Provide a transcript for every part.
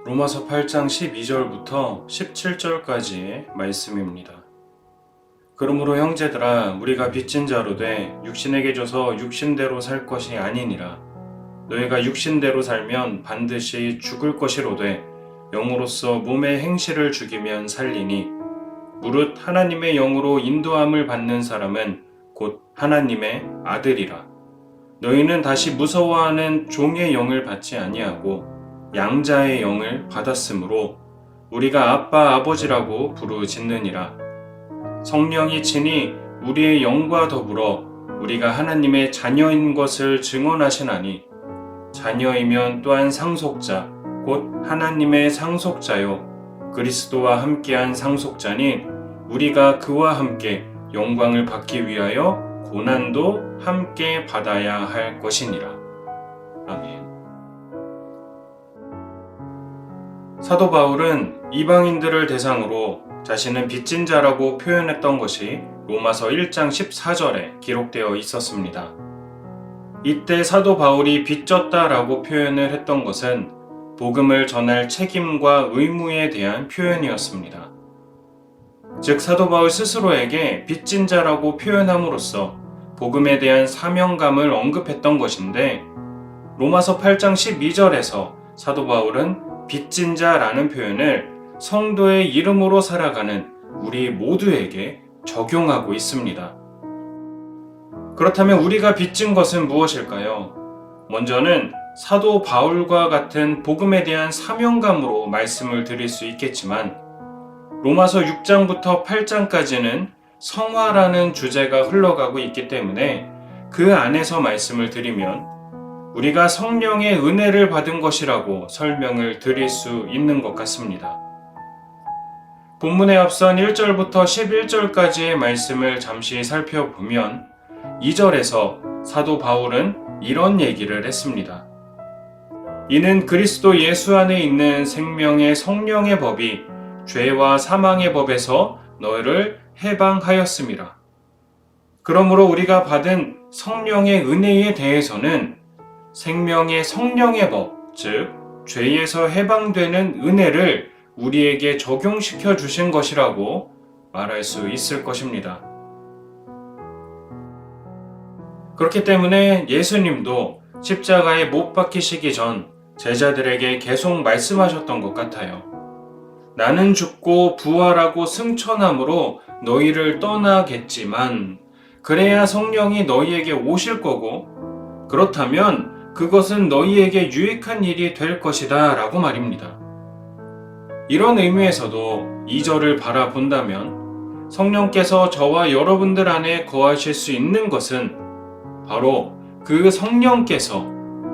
로마서 8장 12절부터 17절까지의 말씀입니다. 그러므로 형제들아 우리가 빚진 자로 돼 육신에게 줘서 육신대로 살 것이 아니니라. 너희가 육신대로 살면 반드시 죽을 것이로되 영으로서 몸의 행실을 죽이면 살리니 무릇 하나님의 영으로 인도함을 받는 사람은 곧 하나님의 아들이라. 너희는 다시 무서워하는 종의 영을 받지 아니하고 양자의 영을 받았으므로 우리가 아빠 아버지라고 부르짖느니라. 성령이 친히 우리의 영과 더불어 우리가 하나님의 자녀인 것을 증언하시나니 자녀이면 또한 상속자 곧 하나님의 상속자요 그리스도와 함께한 상속자니 우리가 그와 함께 영광을 받기 위하여 고난도 함께 받아야 할 것이니라. 아멘. 사도 바울은 이방인들을 대상으로 자신은 빚진 자라고 표현했던 것이 로마서 1장 14절에 기록되어 있었습니다. 이때 사도 바울이 빚졌다라고 표현을 했던 것은 복음을 전할 책임과 의무에 대한 표현이었습니다. 즉 사도 바울 스스로에게 빚진 자라고 표현함으로써 복음에 대한 사명감을 언급했던 것인데 로마서 8장 12절에서 사도 바울은 빚진 자라는 표현을 성도의 이름으로 살아가는 우리 모두에게 적용하고 있습니다. 그렇다면 우리가 빚진 것은 무엇일까요? 먼저는 사도 바울과 같은 복음에 대한 사명감으로 말씀을 드릴 수 있겠지만 로마서 6장부터 8장까지는 성화라는 주제가 흘러가고 있기 때문에 그 안에서 말씀을 드리면 우리가 성령의 은혜를 받은 것이라고 설명을 드릴 수 있는 것 같습니다. 본문에 앞선 1절부터 11절까지의 말씀을 잠시 살펴보면 2절에서 사도 바울은 이런 얘기를 했습니다. 이는 그리스도 예수 안에 있는 생명의 성령의 법이 죄와 사망의 법에서 너희를 해방하였음이라. 그러므로 우리가 받은 성령의 은혜에 대해서는 생명의 성령의 법, 즉 죄에서 해방되는 은혜를 우리에게 적용시켜 주신 것이라고 말할 수 있을 것입니다. 그렇기 때문에 예수님도 십자가에 못 박히시기 전 제자들에게 계속 말씀하셨던 것 같아요. 나는 죽고 부활하고 승천함으로 너희를 떠나겠지만 그래야 성령이 너희에게 오실 거고 그렇다면 그것은 너희에게 유익한 일이 될 것이다 라고 말입니다. 이런 의미에서도 2절을 바라본다면 성령께서 저와 여러분들 안에 거하실 수 있는 것은 바로 그 성령께서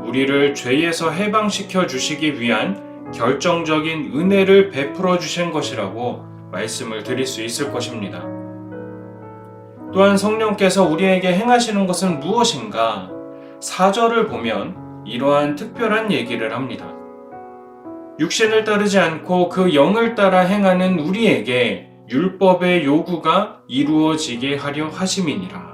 우리를 죄에서 해방시켜 주시기 위한 결정적인 은혜를 베풀어 주신 것이라고 말씀을 드릴 수 있을 것입니다. 또한 성령께서 우리에게 행하시는 것은 무엇인가? 4절을 보면 이러한 특별한 얘기를 합니다. 육신을 따르지 않고 그 영을 따라 행하는 우리에게 율법의 요구가 이루어지게 하려 하심이니라.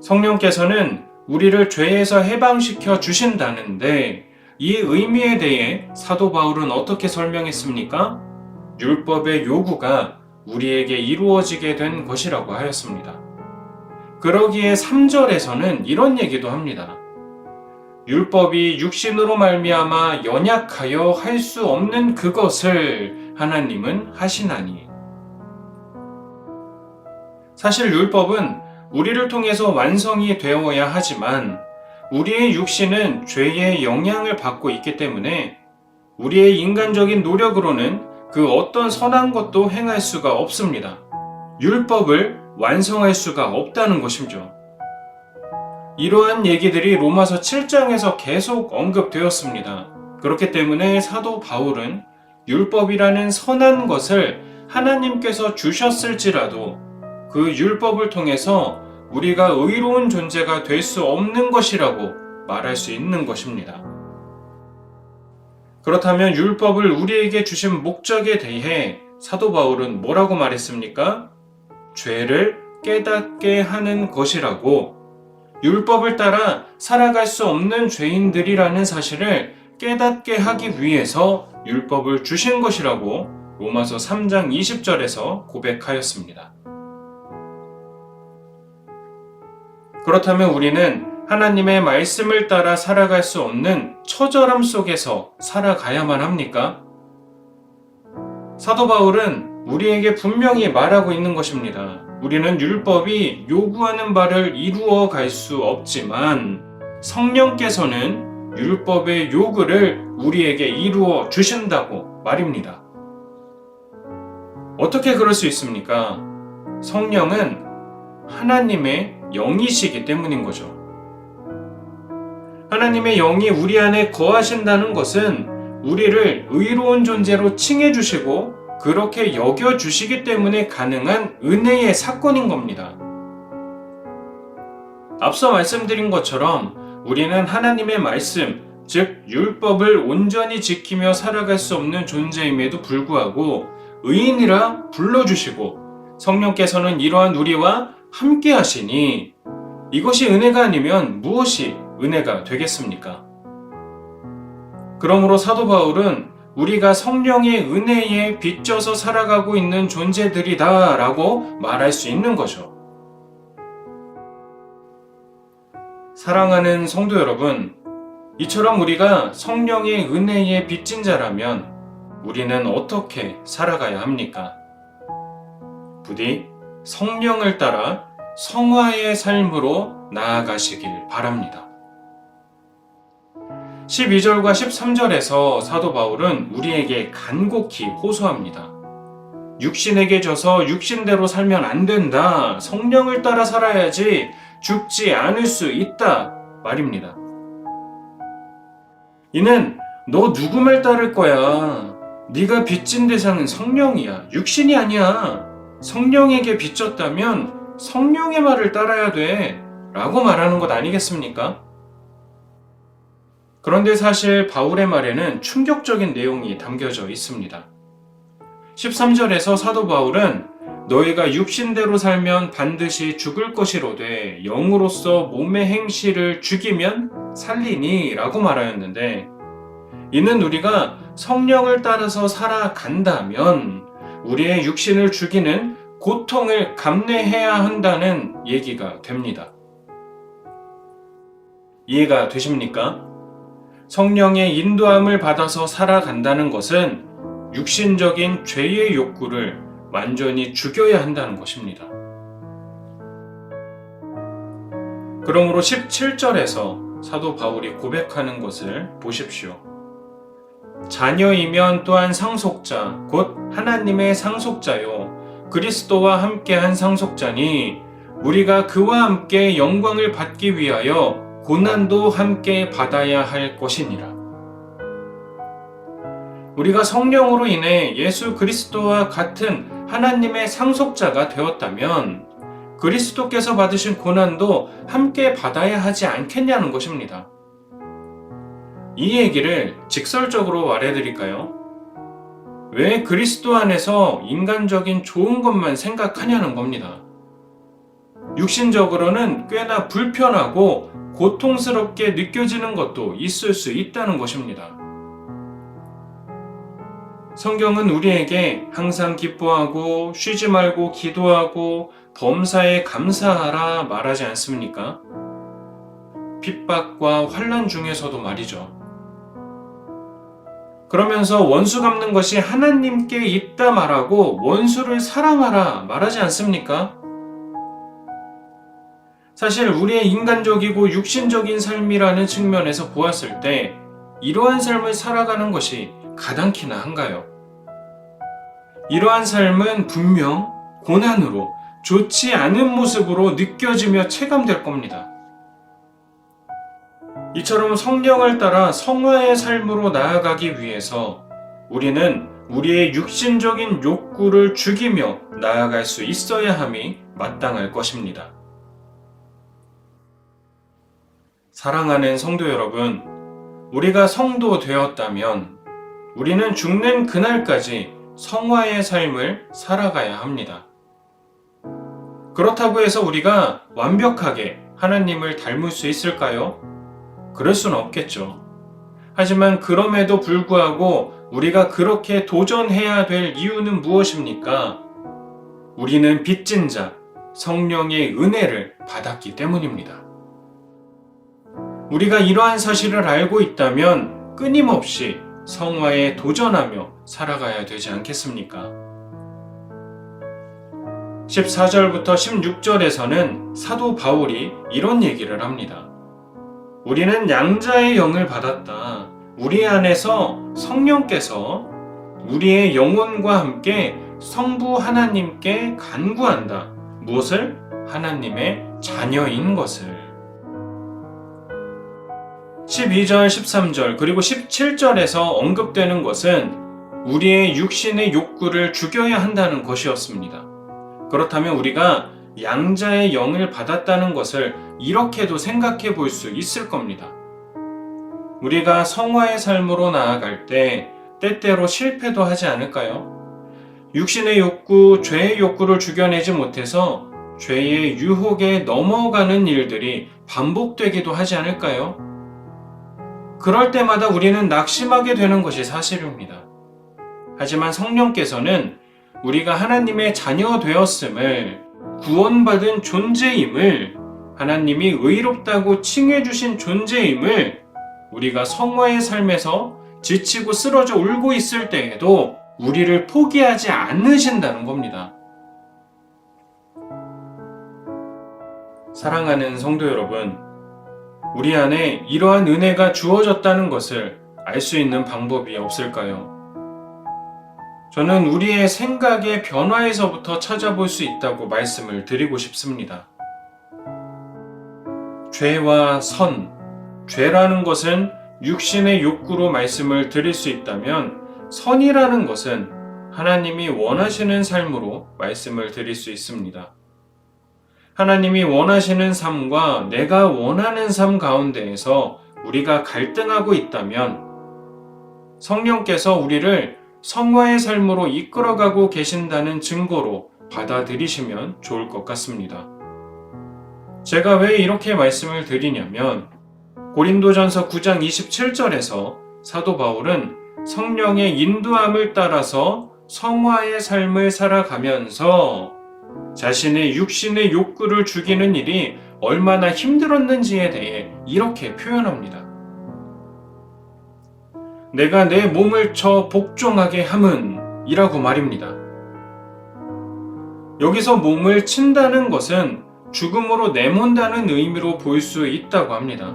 성령께서는 우리를 죄에서 해방시켜 주신다는데 이 의미에 대해 사도 바울은 어떻게 설명했습니까? 율법의 요구가 우리에게 이루어지게 된 것이라고 하였습니다. 그러기에 3절에서는 이런 얘기도 합니다. 율법이 육신으로 말미암아 연약하여 할 수 없는 그것을 하나님은 하시나니. 사실 율법은 우리를 통해서 완성이 되어야 하지만 우리의 육신은 죄의 영향을 받고 있기 때문에 우리의 인간적인 노력으로는 그 어떤 선한 것도 행할 수가 없습니다. 율법을 완성할 수가 없다는 것이죠. 이러한 얘기들이 로마서 7장에서 계속 언급되었습니다. 그렇기 때문에 사도 바울은 율법이라는 선한 것을 하나님께서 주셨을지라도 그 율법을 통해서 우리가 의로운 존재가 될 수 없는 것이라고 말할 수 있는 것입니다. 그렇다면 율법을 우리에게 주신 목적에 대해 사도 바울은 뭐라고 말했습니까? 죄를 깨닫게 하는 것이라고, 율법을 따라 살아갈 수 없는 죄인들이라는 사실을 깨닫게 하기 위해서 율법을 주신 것이라고 로마서 3장 20절에서 고백하였습니다. 그렇다면 우리는 하나님의 말씀을 따라 살아갈 수 없는 처절함 속에서 살아가야만 합니까? 사도 바울은 우리에게 분명히 말하고 있는 것입니다. 우리는 율법이 요구하는 바를 이루어 갈 수 없지만 성령께서는 율법의 요구를 우리에게 이루어 주신다고 말입니다. 어떻게 그럴 수 있습니까? 성령은 하나님의 영이시기 때문인 거죠. 하나님의 영이 우리 안에 거하신다는 것은 우리를 의로운 존재로 칭해주시고 그렇게 여겨주시기 때문에 가능한 은혜의 사건인 겁니다. 앞서 말씀드린 것처럼 우리는 하나님의 말씀, 즉 율법을 온전히 지키며 살아갈 수 없는 존재임에도 불구하고 의인이라 불러주시고 성령께서는 이러한 우리와 함께 하시니 이것이 은혜가 아니면 무엇이 은혜가 되겠습니까? 그러므로 사도 바울은 우리가 성령의 은혜에 빚져서 살아가고 있는 존재들이다 라고 말할 수 있는 거죠. 사랑하는 성도 여러분, 이처럼 우리가 성령의 은혜에 빚진 자라면 우리는 어떻게 살아가야 합니까? 부디 성령을 따라 성화의 삶으로 나아가시길 바랍니다. 12절과 13절에서 사도 바울은 우리에게 간곡히 호소합니다. 육신에게 져서 육신대로 살면 안 된다. 성령을 따라 살아야지 죽지 않을 수 있다. 말입니다. 이는 너 누구 말 따를 거야. 네가 빚진 대상은 성령이야. 육신이 아니야. 성령에게 빚졌다면 성령의 말을 따라야 돼. 라고 말하는 것 아니겠습니까? 그런데 사실 바울의 말에는 충격적인 내용이 담겨져 있습니다. 13절에서 사도 바울은 너희가 육신대로 살면 반드시 죽을 것이로되 영으로서 몸의 행실을 죽이면 살리니 라고 말하였는데 이는 우리가 성령을 따라서 살아간다면 우리의 육신을 죽이는 고통을 감내해야 한다는 얘기가 됩니다. 이해가 되십니까? 성령의 인도함을 받아서 살아간다는 것은 육신적인 죄의 욕구를 완전히 죽여야 한다는 것입니다. 그러므로 17절에서 사도 바울이 고백하는 것을 보십시오. 자녀이면 또한 상속자, 곧 하나님의 상속자요. 그리스도와 함께한 상속자니 우리가 그와 함께 영광을 받기 위하여 고난도 함께 받아야 할 것이니라. 우리가 성령으로 인해 예수 그리스도와 같은 하나님의 상속자가 되었다면 그리스도께서 받으신 고난도 함께 받아야 하지 않겠냐는 것입니다. 이 얘기를 직설적으로 말해드릴까요? 왜 그리스도 안에서 인간적인 좋은 것만 생각하냐는 겁니다. 육신적으로는 꽤나 불편하고 고통스럽게 느껴지는 것도 있을 수 있다는 것입니다. 성경은 우리에게 항상 기뻐하고 쉬지 말고 기도하고 범사에 감사하라 말하지 않습니까? 핍박과 환난 중에서도 말이죠. 그러면서 원수 갚는 것이 하나님께 있다 말하고 원수를 사랑하라 말하지 않습니까? 사실 우리의 인간적이고 육신적인 삶이라는 측면에서 보았을 때 이러한 삶을 살아가는 것이 가당키나 한가요? 이러한 삶은 분명 고난으로 좋지 않은 모습으로 느껴지며 체감될 겁니다. 이처럼 성령을 따라 성화의 삶으로 나아가기 위해서 우리는 우리의 육신적인 욕구를 죽이며 나아갈 수 있어야 함이 마땅할 것입니다. 사랑하는 성도 여러분, 우리가 성도 되었다면 우리는 죽는 그날까지 성화의 삶을 살아가야 합니다. 그렇다고 해서 우리가 완벽하게 하나님을 닮을 수 있을까요? 그럴 수는 없겠죠. 하지만 그럼에도 불구하고 우리가 그렇게 도전해야 될 이유는 무엇입니까? 우리는 빚진 자, 성령의 은혜를 받았기 때문입니다. 우리가 이러한 사실을 알고 있다면 끊임없이 성화에 도전하며 살아가야 되지 않겠습니까? 14절부터 16절에서는 사도 바울이 이런 얘기를 합니다. 우리는 양자의 영을 받았다. 우리 안에서 성령께서 우리의 영혼과 함께 성부 하나님께 간구한다. 무엇을? 하나님의 자녀인 것을. 12절, 13절, 그리고 17절에서 언급되는 것은 우리의 육신의 욕구를 죽여야 한다는 것이었습니다. 그렇다면 우리가 양자의 영을 받았다는 것을 이렇게도 생각해 볼 수 있을 겁니다. 우리가 성화의 삶으로 나아갈 때 때때로 실패도 하지 않을까요? 육신의 욕구, 죄의 욕구를 죽여내지 못해서 죄의 유혹에 넘어가는 일들이 반복되기도 하지 않을까요? 그럴 때마다 우리는 낙심하게 되는 것이 사실입니다. 하지만 성령께서는 우리가 하나님의 자녀 되었음을, 구원받은 존재임을, 하나님이 의롭다고 칭해주신 존재임을 우리가 성화의 삶에서 지치고 쓰러져 울고 있을 때에도 우리를 포기하지 않으신다는 겁니다. 사랑하는 성도 여러분, 우리 안에 이러한 은혜가 주어졌다는 것을 알 수 있는 방법이 없을까요? 저는 우리의 생각의 변화에서부터 찾아볼 수 있다고 말씀을 드리고 싶습니다. 죄와 선, 죄라는 것은 육신의 욕구로 말씀을 드릴 수 있다면 선이라는 것은 하나님이 원하시는 삶으로 말씀을 드릴 수 있습니다. 하나님이 원하시는 삶과 내가 원하는 삶 가운데에서 우리가 갈등하고 있다면 성령께서 우리를 성화의 삶으로 이끌어가고 계신다는 증거로 받아들이시면 좋을 것 같습니다. 제가 왜 이렇게 말씀을 드리냐면 고린도전서 9장 27절에서 사도 바울은 성령의 인도함을 따라서 성화의 삶을 살아가면서 자신의 육신의 욕구를 죽이는 일이 얼마나 힘들었는지에 대해 이렇게 표현합니다. 내가 내 몸을 쳐 복종하게 함은 이라고 말입니다. 여기서 몸을 친다는 것은 죽음으로 내몬다는 의미로 볼 수 있다고 합니다.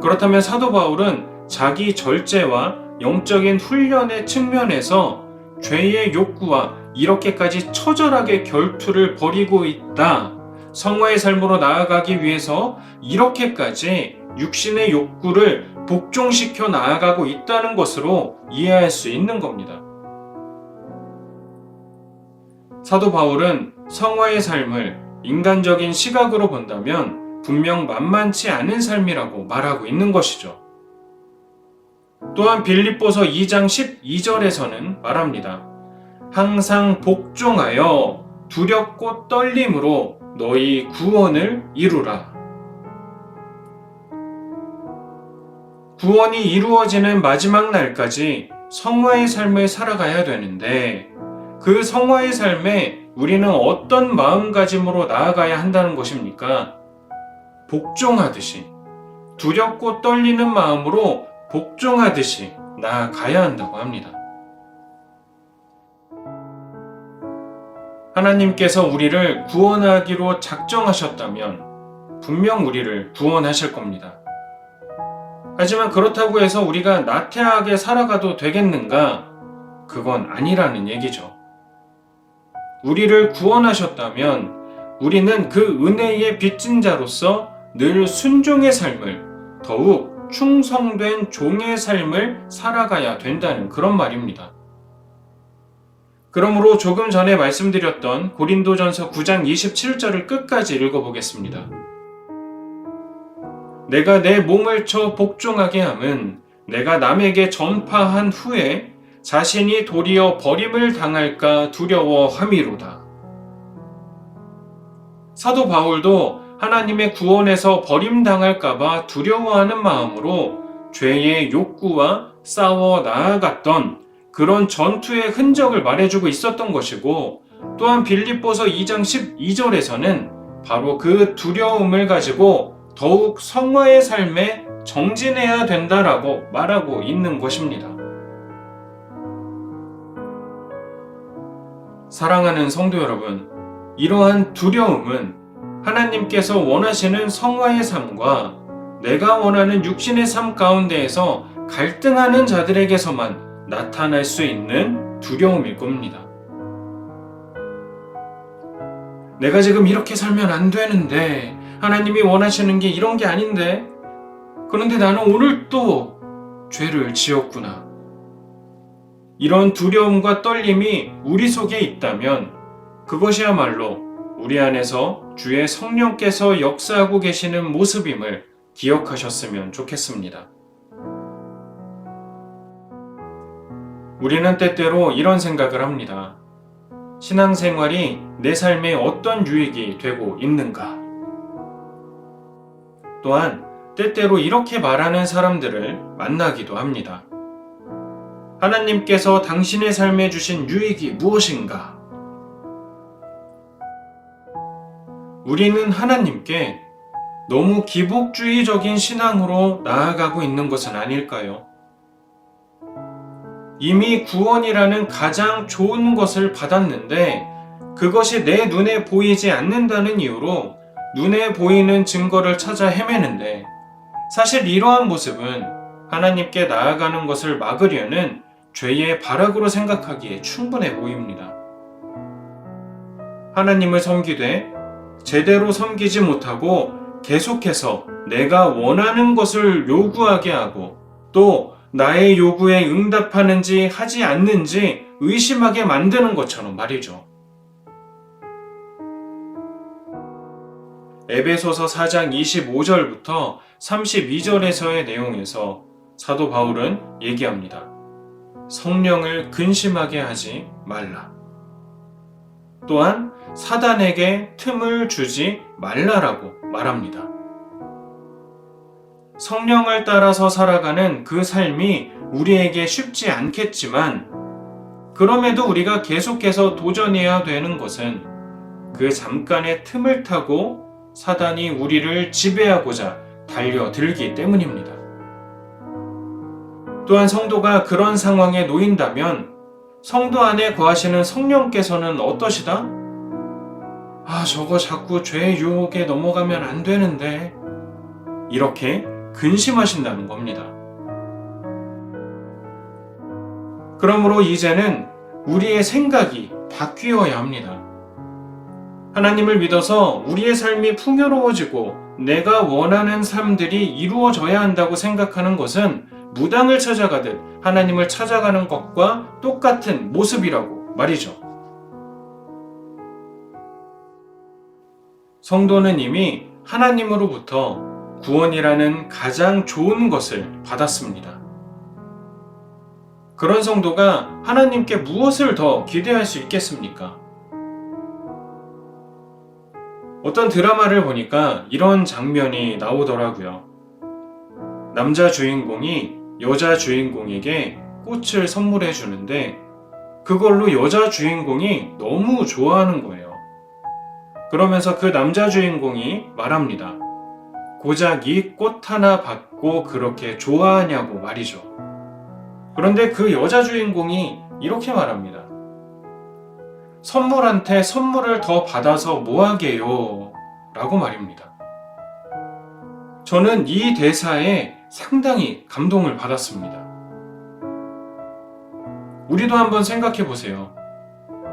그렇다면 사도 바울은 자기 절제와 영적인 훈련의 측면에서 죄의 욕구와 이렇게까지 처절하게 결투를 벌이고 있다. 성화의 삶으로 나아가기 위해서 이렇게까지 육신의 욕구를 복종시켜 나아가고 있다는 것으로 이해할 수 있는 겁니다. 사도 바울은 성화의 삶을 인간적인 시각으로 본다면 분명 만만치 않은 삶이라고 말하고 있는 것이죠. 또한 빌립보서 2장 12절에서는 말합니다. 항상 복종하여 두렵고 떨림으로 너희 구원을 이루라. 구원이 이루어지는 마지막 날까지 성화의 삶을 살아가야 되는데 그 성화의 삶에 우리는 어떤 마음가짐으로 나아가야 한다는 것입니까? 복종하듯이, 두렵고 떨리는 마음으로 복종하듯이 나아가야 한다고 합니다. 하나님께서 우리를 구원하기로 작정하셨다면 분명 우리를 구원하실 겁니다. 하지만 그렇다고 해서 우리가 나태하게 살아가도 되겠는가? 그건 아니라는 얘기죠. 우리를 구원하셨다면 우리는 그 은혜의 빚진 자로서 늘 순종의 삶을, 더욱 충성된 종의 삶을 살아가야 된다는 그런 말입니다. 그러므로 조금 전에 말씀드렸던 고린도전서 9장 27절을 끝까지 읽어보겠습니다. 내가 내 몸을 쳐 복종하게 함은 내가 남에게 전파한 후에 자신이 도리어 버림을 당할까 두려워함이로다. 사도 바울도 하나님의 구원에서 버림당할까봐 두려워하는 마음으로 죄의 욕구와 싸워 나아갔던 그런 전투의 흔적을 말해주고 있었던 것이고, 또한 빌립보서 2장 12절에서는 바로 그 두려움을 가지고 더욱 성화의 삶에 정진해야 된다라고 말하고 있는 것입니다. 사랑하는 성도 여러분, 이러한 두려움은 하나님께서 원하시는 성화의 삶과 내가 원하는 육신의 삶 가운데에서 갈등하는 자들에게서만 나타날 수 있는 두려움일 겁니다. 내가 지금 이렇게 살면 안 되는데, 하나님이 원하시는 게 이런 게 아닌데, 그런데 나는 오늘 또 죄를 지었구나. 이런 두려움과 떨림이 우리 속에 있다면 그것이야말로 우리 안에서 주의 성령께서 역사하고 계시는 모습임을 기억하셨으면 좋겠습니다. 우리는 때때로 이런 생각을 합니다. 신앙생활이 내 삶에 어떤 유익이 되고 있는가? 또한 때때로 이렇게 말하는 사람들을 만나기도 합니다. 하나님께서 당신의 삶에 주신 유익이 무엇인가? 우리는 하나님께 너무 기복주의적인 신앙으로 나아가고 있는 것은 아닐까요? 이미 구원이라는 가장 좋은 것을 받았는데 그것이 내 눈에 보이지 않는다는 이유로 눈에 보이는 증거를 찾아 헤매는데, 사실 이러한 모습은 하나님께 나아가는 것을 막으려는 죄의 발악으로 생각하기에 충분해 보입니다. 하나님을 섬기되 제대로 섬기지 못하고 계속해서 내가 원하는 것을 요구하게 하고, 또 나의 요구에 응답하는지 하지 않는지 의심하게 만드는 것처럼 말이죠. 에베소서 4장 25절부터 32절에서의 내용에서 사도 바울은 얘기합니다. 성령을 근심하게 하지 말라. 또한 사단에게 틈을 주지 말라라고 말합니다. 성령을 따라서 살아가는 그 삶이 우리에게 쉽지 않겠지만, 그럼에도 우리가 계속해서 도전해야 되는 것은 그 잠깐의 틈을 타고 사단이 우리를 지배하고자 달려들기 때문입니다. 또한 성도가 그런 상황에 놓인다면 성도 안에 거하시는 성령께서는 어떠시다? 저거 자꾸 죄의 유혹에 넘어가면 안 되는데, 이렇게 근심하신다는 겁니다. 그러므로 이제는 우리의 생각이 바뀌어야 합니다. 하나님을 믿어서 우리의 삶이 풍요로워지고 내가 원하는 삶들이 이루어져야 한다고 생각하는 것은 무당을 찾아가듯 하나님을 찾아가는 것과 똑같은 모습이라고 말이죠. 성도는 이미 하나님으로부터 구원이라는 가장 좋은 것을 받았습니다. 그런 성도가 하나님께 무엇을 더 기대할 수 있겠습니까? 어떤 드라마를 보니까 이런 장면이 나오더라고요. 남자 주인공이 여자 주인공에게 꽃을 선물해 주는데 그걸로 여자 주인공이 너무 좋아하는 거예요. 그러면서 그 남자 주인공이 말합니다. 고작 이 꽃 하나 받고 그렇게 좋아하냐고 말이죠. 그런데 그 여자 주인공이 이렇게 말합니다. 선물한테 선물을 더 받아서 뭐하게요? 라고 말입니다. 저는 이 대사에 상당히 감동을 받았습니다. 우리도 한번 생각해 보세요.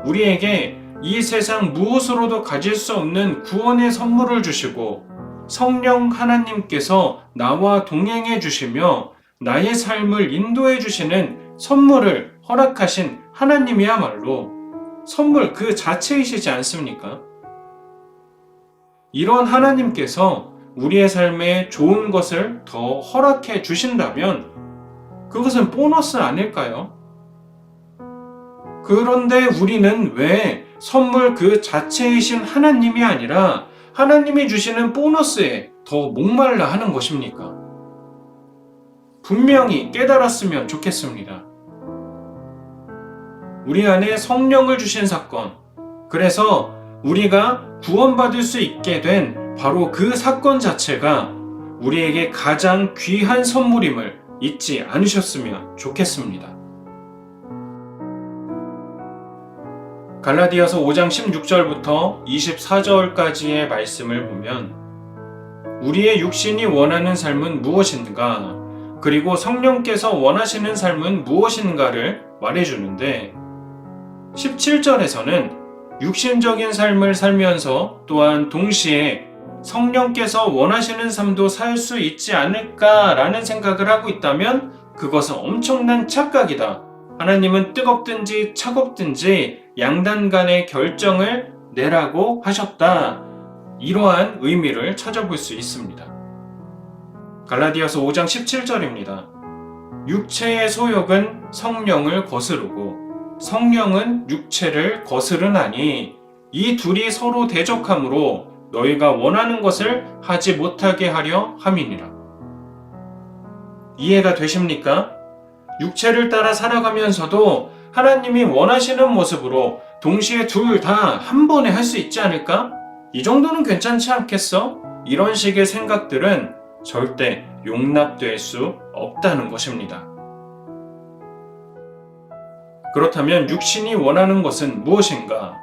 우리에게 이 세상 무엇으로도 가질 수 없는 구원의 선물을 주시고 성령 하나님께서 나와 동행해 주시며 나의 삶을 인도해 주시는 선물을 허락하신 하나님이야말로 선물 그 자체이시지 않습니까? 이런 하나님께서 우리의 삶에 좋은 것을 더 허락해 주신다면 그것은 보너스 아닐까요? 그런데 우리는 왜 선물 그 자체이신 하나님이 아니라 하나님이 주시는 보너스에 더 목말라 하는 것입니까? 분명히 깨달았으면 좋겠습니다. 우리 안에 성령을 주신 사건, 그래서 우리가 구원받을 수 있게 된 바로 그 사건 자체가 우리에게 가장 귀한 선물임을 잊지 않으셨으면 좋겠습니다. 갈라디아서 5장 16절부터 24절까지의 말씀을 보면 우리의 육신이 원하는 삶은 무엇인가, 그리고 성령께서 원하시는 삶은 무엇인가를 말해주는데 17절에서는 육신적인 삶을 살면서 또한 동시에 성령께서 원하시는 삶도 살 수 있지 않을까라는 생각을 하고 있다면 그것은 엄청난 착각이다. 하나님은 뜨겁든지 차갑든지 양단 간의 결정을 내라고 하셨다. 이러한 의미를 찾아볼 수 있습니다. 갈라디아서 5장 17절입니다. 육체의 소욕은 성령을 거스르고 성령은 육체를 거스르나니 이 둘이 서로 대적함으로 너희가 원하는 것을 하지 못하게 하려 함이니라. 이해가 되십니까? 육체를 따라 살아가면서도 하나님이 원하시는 모습으로 동시에 둘 다 한 번에 할 수 있지 않을까? 이 정도는 괜찮지 않겠어? 이런 식의 생각들은 절대 용납될 수 없다는 것입니다. 그렇다면 육신이 원하는 것은 무엇인가?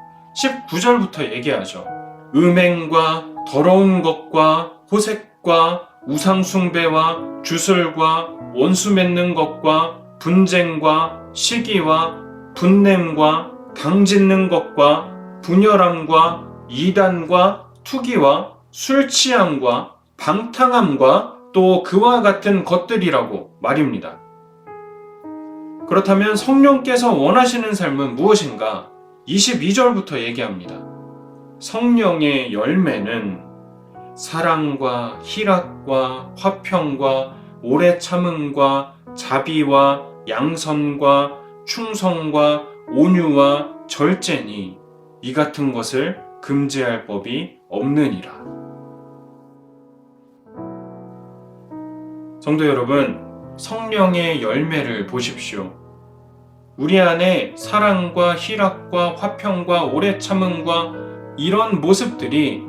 19절부터 얘기하죠. 음행과 더러운 것과 호색과 우상숭배와 주술과 원수 맺는 것과 분쟁과 시기와 분냄과 당짓는 것과 분열함과 이단과 투기와 술취함과 방탕함과 또 그와 같은 것들이라고 말입니다. 그렇다면 성령께서 원하시는 삶은 무엇인가? 22절부터 얘기합니다. 성령의 열매는 사랑과 희락과 화평과 오래 참음과 자비와 양선과 충성과 온유와 절제니 이 같은 것을 금지할 법이 없느니라. 성도 여러분, 성령의 열매를 보십시오. 우리 안에 사랑과 희락과 화평과 오래 참음과 이런 모습들이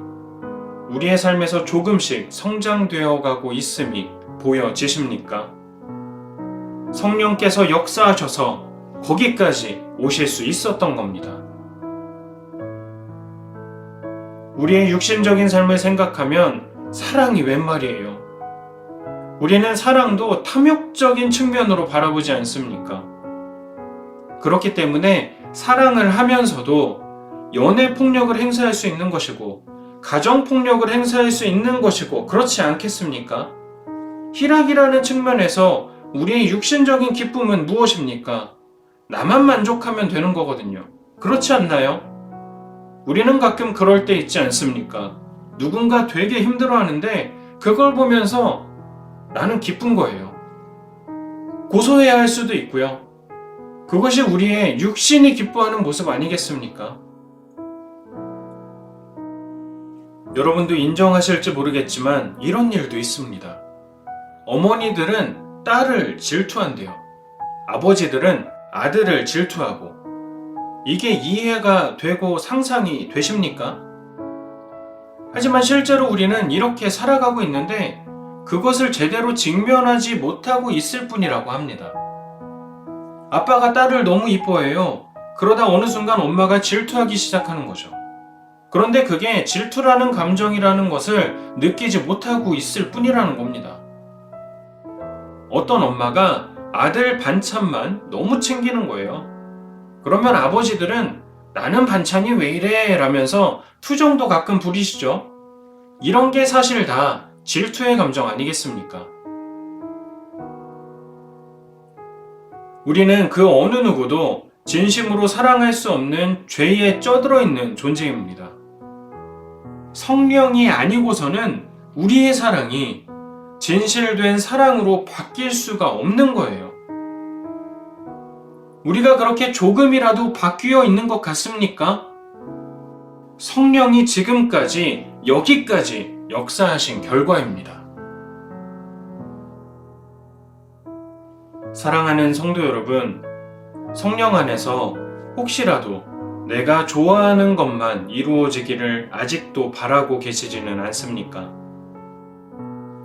우리의 삶에서 조금씩 성장되어 가고 있음이 보여지십니까? 성령께서 역사하셔서 거기까지 오실 수 있었던 겁니다. 우리의 육신적인 삶을 생각하면 사랑이 웬 말이에요? 우리는 사랑도 탐욕적인 측면으로 바라보지 않습니까? 그렇기 때문에 사랑을 하면서도 연애 폭력을 행사할 수 있는 것이고 가정 폭력을 행사할 수 있는 것이고 그렇지 않겠습니까? 희락이라는 측면에서 우리의 육신적인 기쁨은 무엇입니까? 나만 만족하면 되는 거거든요. 그렇지 않나요? 우리는 가끔 그럴 때 있지 않습니까? 누군가 되게 힘들어하는데 그걸 보면서 나는 기쁜 거예요. 고소해야 할 수도 있고요. 그것이 우리의 육신이 기뻐하는 모습 아니겠습니까? 여러분도 인정하실지 모르겠지만 이런 일도 있습니다. 어머니들은 딸을 질투한대요. 아버지들은 아들을 질투하고. 이게 이해가 되고 상상이 되십니까? 하지만 실제로 우리는 이렇게 살아가고 있는데 그것을 제대로 직면하지 못하고 있을 뿐이라고 합니다. 아빠가 딸을 너무 이뻐해요. 그러다 어느 순간 엄마가 질투하기 시작하는 거죠. 그런데 그게 질투라는 감정이라는 것을 느끼지 못하고 있을 뿐이라는 겁니다. 어떤 엄마가 아들 반찬만 너무 챙기는 거예요. 그러면 아버지들은 나는 반찬이 왜 이래? 라면서 투정도 가끔 부리시죠. 이런 게 사실 다 질투의 감정 아니겠습니까? 우리는 그 어느 누구도 진심으로 사랑할 수 없는 죄에 쩌들어 있는 존재입니다. 성령이 아니고서는 우리의 사랑이 진실된 사랑으로 바뀔 수가 없는 거예요. 우리가 그렇게 조금이라도 바뀌어 있는 것 같습니까? 성령이 지금까지 여기까지 역사하신 결과입니다. 사랑하는 성도 여러분, 성령 안에서 혹시라도 내가 좋아하는 것만 이루어지기를 아직도 바라고 계시지는 않습니까?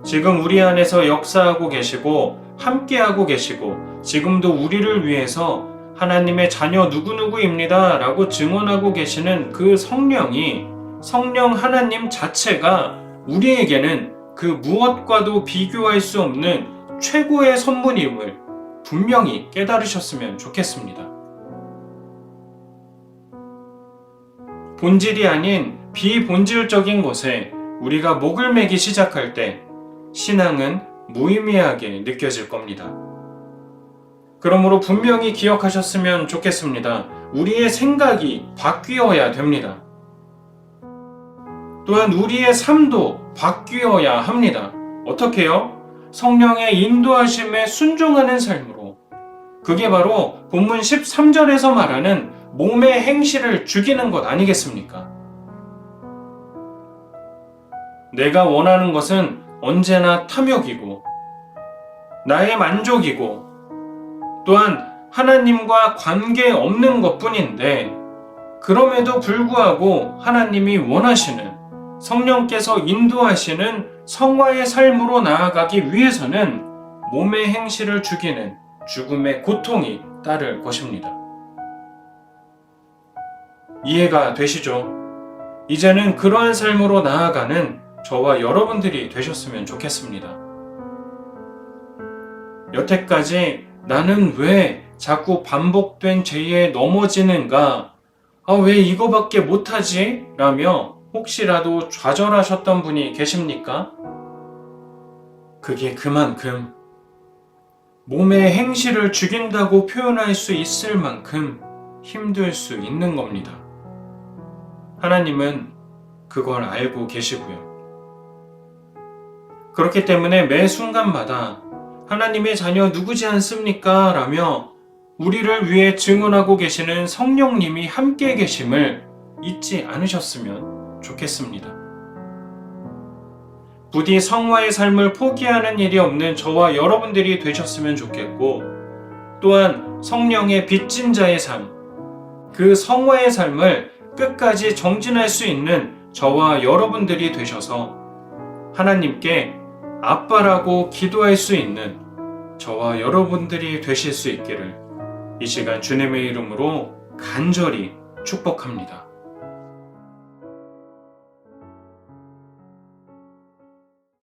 지금 우리 안에서 역사하고 계시고 함께하고 계시고 지금도 우리를 위해서 하나님의 자녀 누구누구입니다 라고 증언하고 계시는 그 성령이, 성령 하나님 자체가 우리에게는 그 무엇과도 비교할 수 없는 최고의 선물임을 분명히 깨달으셨으면 좋겠습니다. 본질이 아닌 비본질적인 것에 우리가 목을 매기 시작할 때 신앙은 무의미하게 느껴질 겁니다. 그러므로 분명히 기억하셨으면 좋겠습니다. 우리의 생각이 바뀌어야 됩니다. 또한 우리의 삶도 바뀌어야 합니다. 어떻게요? 성령의 인도하심에 순종하는 삶으로. 그게 바로 본문 13절에서 말하는 몸의 행실을 죽이는 것 아니겠습니까? 내가 원하는 것은 언제나 탐욕이고 나의 만족이고 또한 하나님과 관계없는 것뿐인데, 그럼에도 불구하고 하나님이 원하시는, 성령께서 인도하시는 성화의 삶으로 나아가기 위해서는 몸의 행실을 죽이는 죽음의 고통이 따를 것입니다. 이해가 되시죠? 이제는 그러한 삶으로 나아가는 저와 여러분들이 되셨으면 좋겠습니다. 여태까지 나는 왜 자꾸 반복된 죄에 넘어지는가? 왜 이거밖에 못하지? 라며 혹시라도 좌절하셨던 분이 계십니까? 그게 그만큼 몸의 행실을 죽인다고 표현할 수 있을 만큼 힘들 수 있는 겁니다. 하나님은 그걸 알고 계시고요. 그렇기 때문에 매 순간마다 하나님의 자녀 누구지 않습니까? 라며 우리를 위해 증언하고 계시는 성령님이 함께 계심을 잊지 않으셨으면 좋겠습니다. 부디 성화의 삶을 포기하는 일이 없는 저와 여러분들이 되셨으면 좋겠고, 또한 성령의 빚진 자의 삶, 그 성화의 삶을 끝까지 정진할 수 있는 저와 여러분들이 되셔서 하나님께 아빠라고 기도할 수 있는 저와 여러분들이 되실 수 있기를 이 시간 주님의 이름으로 간절히 축복합니다.